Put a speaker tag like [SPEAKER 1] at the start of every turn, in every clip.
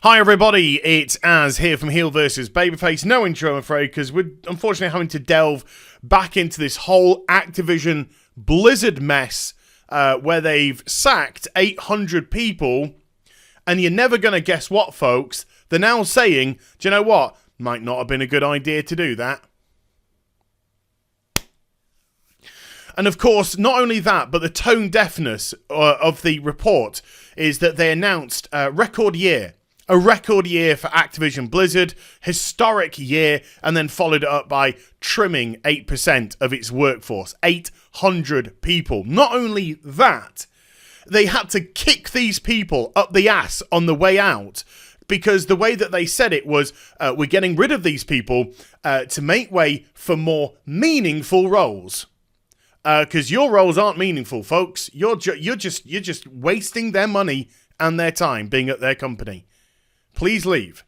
[SPEAKER 1] Hi everybody, it's Az here from HeelvsBabyface. No intro, I'm afraid, because we're unfortunately having to delve back into this whole Activision Blizzard mess where they've sacked 800 people, and you're never going to guess what, folks. They're now saying, do you know what? Might not have been a good idea to do that. And of course, not only that, but the tone deafness of the report is that they announced a record year for Activision Blizzard, historic year, and then followed it up by trimming 8% of its workforce, 800 people. Not only that, they had to kick these people up the ass on the way out, because the way that they said it was, we're getting rid of these people to make way for more meaningful roles. Because your roles aren't meaningful, folks. You're just wasting their money and their time being at their company. Please leave.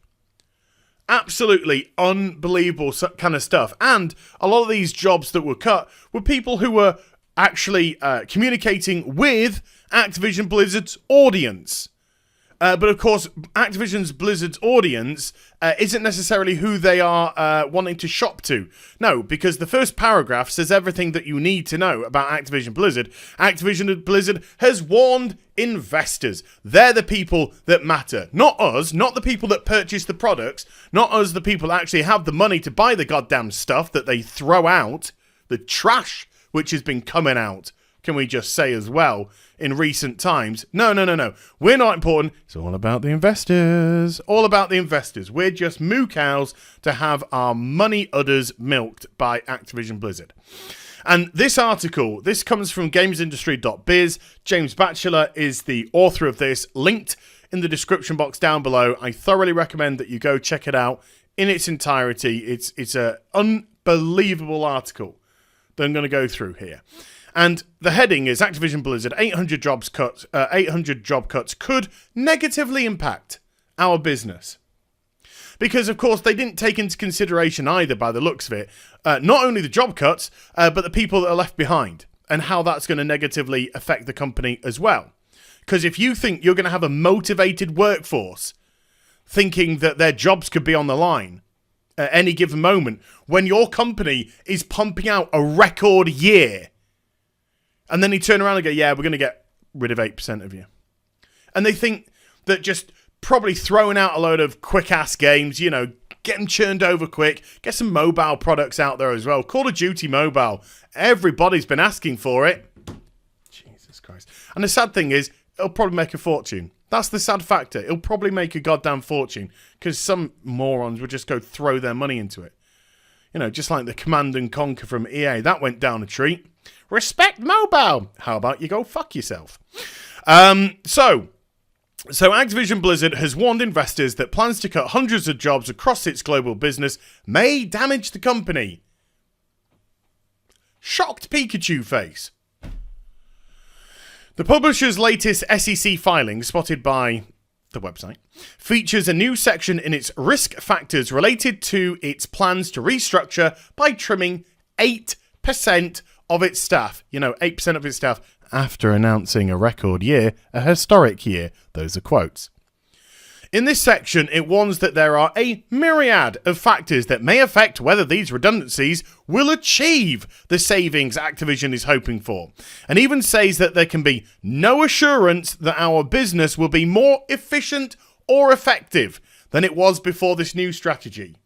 [SPEAKER 1] Absolutely unbelievable kind of stuff. And a lot of these jobs that were cut were people who were actually communicating with Activision Blizzard's audience. But of course, Activision Blizzard's audience isn't necessarily who they are wanting to shop to. No, because the first paragraph says everything that you need to know about Activision Blizzard. Activision Blizzard has warned investors. They're the people that matter. Not us, not the people that purchase the products, not us, the people that actually have the money to buy the goddamn stuff that they throw out, the trash which has been coming out. Can we just say as well, in recent times? No. We're not important. It's all about the investors. All about the investors. We're just moo cows to have our money udders milked by Activision Blizzard. And this article, this comes from gamesindustry.biz. James Batchelor is the author of this, linked in the description box down below. I thoroughly recommend that you go check it out in its entirety. It's an unbelievable article that I'm going to go through here. And the heading is Activision Blizzard 800 job cuts could negatively impact our business. Because, of course, they didn't take into consideration either, by the looks of it, not only the job cuts, but the people that are left behind and how that's going to negatively affect the company as well. Because if you think you're going to have a motivated workforce thinking that their jobs could be on the line at any given moment, when your company is pumping out a record year, and then you turn around and go, yeah, we're going to get rid of 8% of you. And they think that just probably throwing out a load of quick-ass games, you know, get them churned over quick, get some mobile products out there as well. Call of Duty Mobile. Everybody's been asking for it. Jesus Christ. And the sad thing is, it'll probably make a fortune. That's the sad factor. It'll probably make a goddamn fortune because some morons would just go throw their money into it. You know, just like the Command and Conquer from EA. That went down a treat. Respect mobile. How about you go fuck yourself? So Activision Blizzard has warned investors that plans to cut hundreds of jobs across its global business may damage the company. Shocked Pikachu face. The publisher's latest SEC filing, spotted by the website, features a new section in its risk factors related to its plans to restructure by trimming 8% of its staff. You know, 8% of its staff after announcing a record year, a historic year. Those are quotes. In this section, it warns that there are a myriad of factors that may affect whether these redundancies will achieve the savings Activision is hoping for, and even says that there can be no assurance that our business will be more efficient or effective than it was before this new strategy.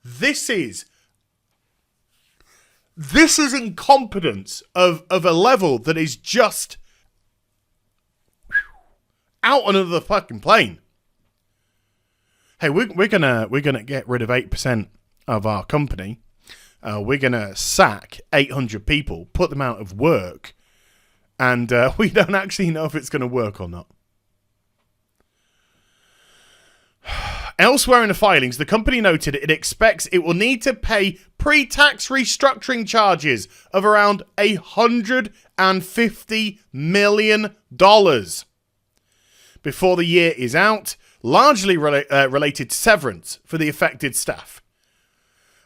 [SPEAKER 1] This is incompetence of a level that is just out on another fucking plane. Hey, we're gonna get rid of 8% of our company. We're gonna sack 800 people, put them out of work, and we don't actually know if it's gonna work or not. Elsewhere in the filings, the company noted it expects it will need to pay pre-tax restructuring charges of around $150 million before the year is out, largely related to severance for the affected staff.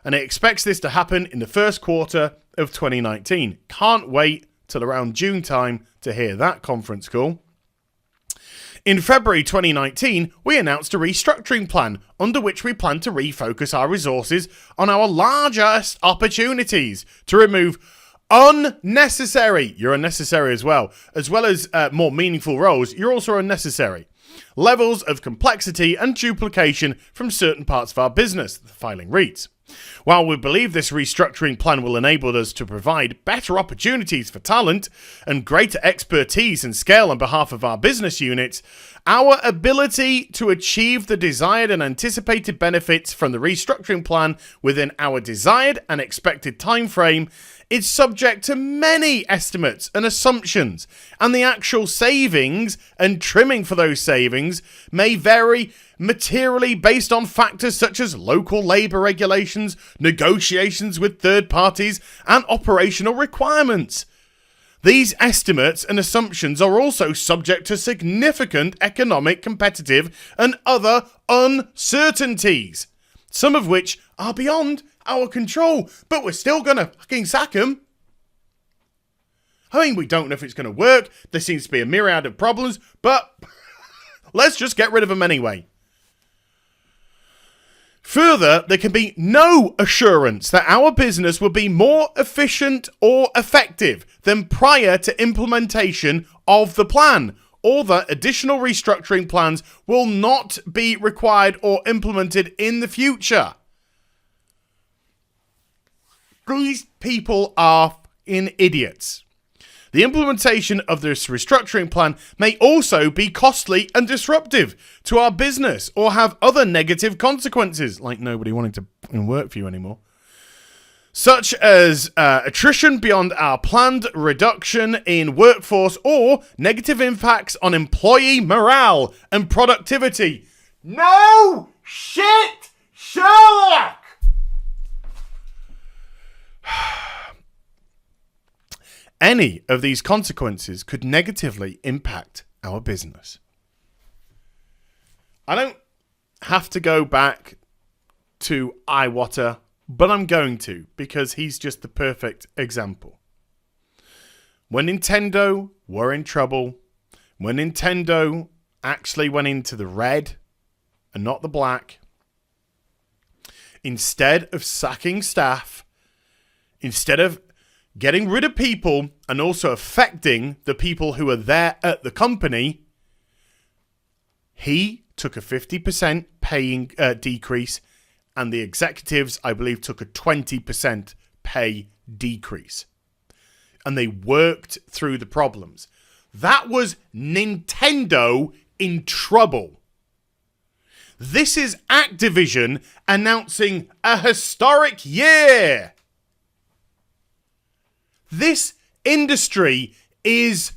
[SPEAKER 1] And it expects this to happen in the first quarter of 2019. Can't wait till around June time to hear that conference call. In February 2019, we announced a restructuring plan under which we plan to refocus our resources on our largest opportunities to remove unnecessary, you're unnecessary as well as more meaningful roles, you're also unnecessary, levels of complexity and duplication from certain parts of our business, the filing reads. While we believe this restructuring plan will enable us to provide better opportunities for talent and greater expertise and scale on behalf of our business units, our ability to achieve the desired and anticipated benefits from the restructuring plan within our desired and expected time frame is subject to many estimates and assumptions, and the actual savings and trimming for those savings may vary materially based on factors such as local labour regulations, negotiations with third parties, and operational requirements. These estimates and assumptions are also subject to significant economic, competitive, and other uncertainties, some of which are beyond our control, but we're still going to fucking sack them. I mean, we don't know if it's going to work. There seems to be a myriad of problems, but let's just get rid of them anyway. Further, there can be no assurance that our business will be more efficient or effective than prior to implementation of the plan, or that additional restructuring plans will not be required or implemented in the future. These people are fucking idiots. The implementation of this restructuring plan may also be costly and disruptive to our business or have other negative consequences, like nobody wanting to work for you anymore, such as attrition beyond our planned reduction in workforce or negative impacts on employee morale and productivity. No shit, Sherlock! Any of these consequences could negatively impact our business. I don't have to go back to Iwata, but I'm going to, because he's just the perfect example. When Nintendo were in trouble, when Nintendo actually went into the red and not the black, instead of sacking staff, instead of getting rid of people and also affecting the people who are there at the company, he took a 50% paying decrease, and the executives, I believe, took a 20% pay decrease. And they worked through the problems. That was Nintendo in trouble. This is Activision announcing a historic year. This industry is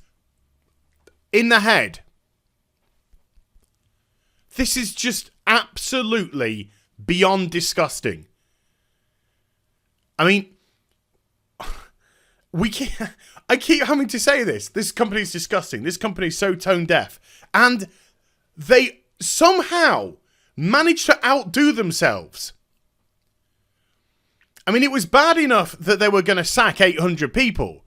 [SPEAKER 1] in the head. This is just absolutely beyond disgusting. I mean, I keep having to say this. This company is disgusting. This company is so tone deaf. And they somehow managed to outdo themselves. I mean, it was bad enough that they were going to sack 800 people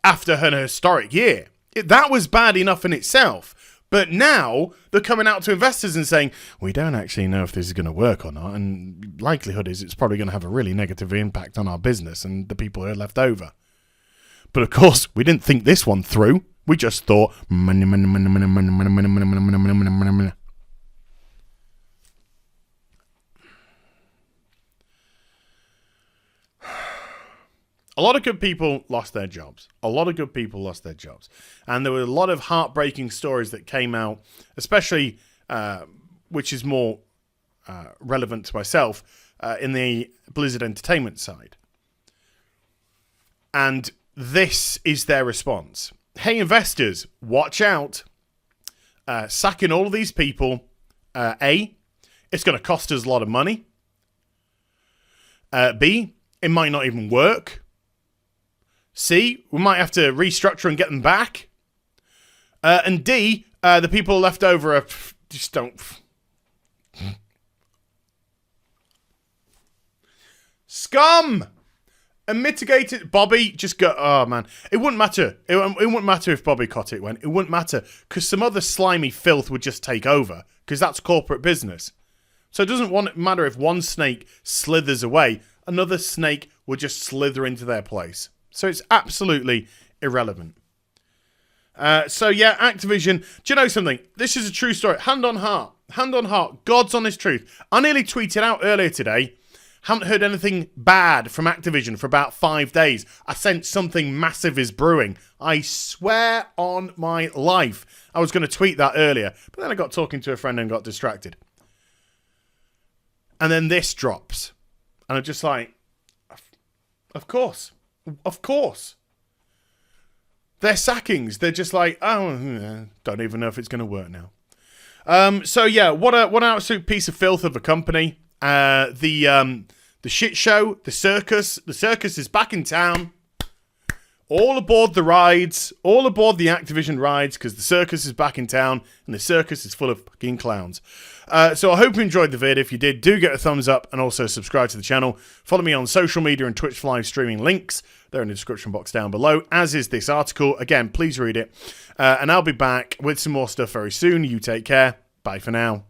[SPEAKER 1] after an historic year. That was bad enough in itself. But now they're coming out to investors and saying, we don't actually know if this is going to work or not. And likelihood is it's probably going to have a really negative impact on our business and the people who are left over. But of course, we didn't think this one through. We just thought, money, money, money, money, money, money, money, money, money, money, money, money. A lot of good people lost their jobs. And there were a lot of heartbreaking stories that came out, especially, which is more relevant to myself, in the Blizzard Entertainment side. And this is their response. Hey, investors, watch out. Sacking all of these people, A, it's going to cost us a lot of money. B, it might not even work. C, we might have to restructure and get them back. And D, the people left over are just don't. Scum and mitigate it. Bobby, just go, oh man. It wouldn't matter. It wouldn't matter if Bobby Kotick went. It wouldn't matter because some other slimy filth would just take over because that's corporate business. So it doesn't matter if one snake slithers away, another snake will just slither into their place. So it's absolutely irrelevant. So yeah, Activision, do you know something? This is a true story. Hand on heart, God's honest truth. I nearly tweeted out earlier today, haven't heard anything bad from Activision for about 5 days. I sense something massive is brewing. I swear on my life. I was going to tweet that earlier, but then I got talking to a friend and got distracted. And then this drops. And I'm just like, of course. Their sackings, they're just like, oh, don't even know if it's going to work now. So yeah, what an absolute piece of filth of a company. The shit show, the circus is back in town. All aboard the rides, all aboard the Activision rides, because the circus is back in town, and the circus is full of fucking clowns. So I hope you enjoyed the vid. If you did, do get a thumbs up, and also subscribe to the channel. Follow me on social media and Twitch live streaming links. They're in the description box down below, as is this article. Again, please read it. And I'll be back with some more stuff very soon. You take care. Bye for now.